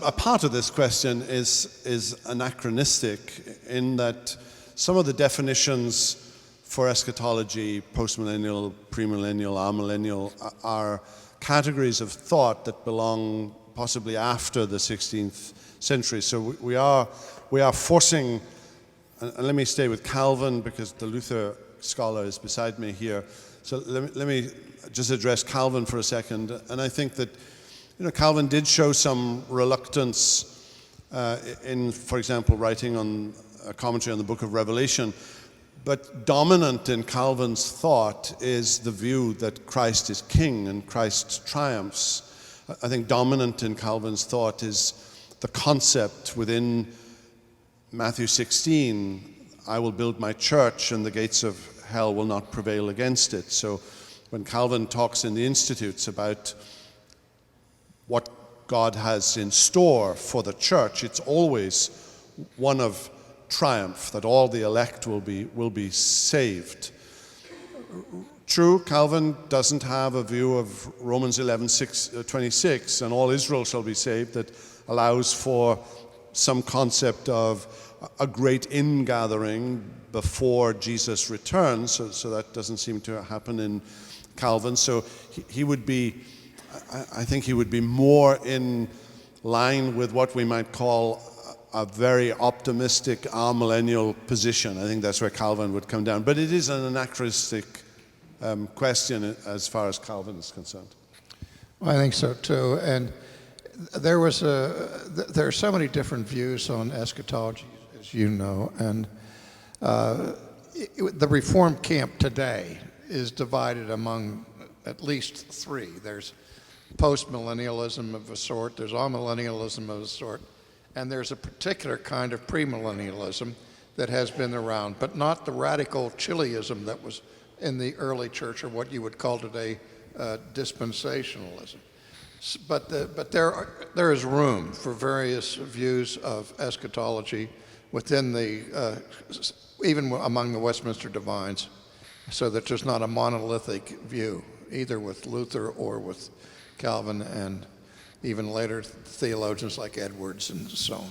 a part of this question is anachronistic in that some of the definitions for eschatology, postmillennial, premillennial, amillennial, are categories of thought that belong possibly after the 16th century. So we are forcing, and let me stay with Calvin because the Luther scholar is beside me here. So let me just address Calvin for a second. And I think that, Calvin did show some reluctance in, for example, writing on a commentary on the book of Revelation. But dominant in Calvin's thought is the view that Christ is king and Christ triumphs. I think dominant in Calvin's thought is the concept within Matthew 16, I will build my church and the gates of hell will not prevail against it. So when Calvin talks in the Institutes about what God has in store for the church, it's always one of triumph, that all the elect will be saved. True, Calvin doesn't have a view of Romans 11:26, and all Israel shall be saved, that allows for some concept of a great ingathering before Jesus returns. So that doesn't seem to happen in Calvin. So he would be, I think he would be more in line with what we might call a very optimistic amillennial position. I think that's where Calvin would come down. But it is an anachronistic question as far as Calvin is concerned. Well, I think so too. And there are so many different views on eschatology, as you know. And the Reformed camp today is divided among at least three. There's postmillennialism of a sort, there's amillennialism of a sort, and there's a particular kind of premillennialism that has been around, but not the radical Chiliism that was in the early church, or what you would call today dispensationalism. But there is room for various views of eschatology within the, even among the Westminster divines, so that there's not a monolithic view, either with Luther or with Calvin and even later theologians like Edwards and so on.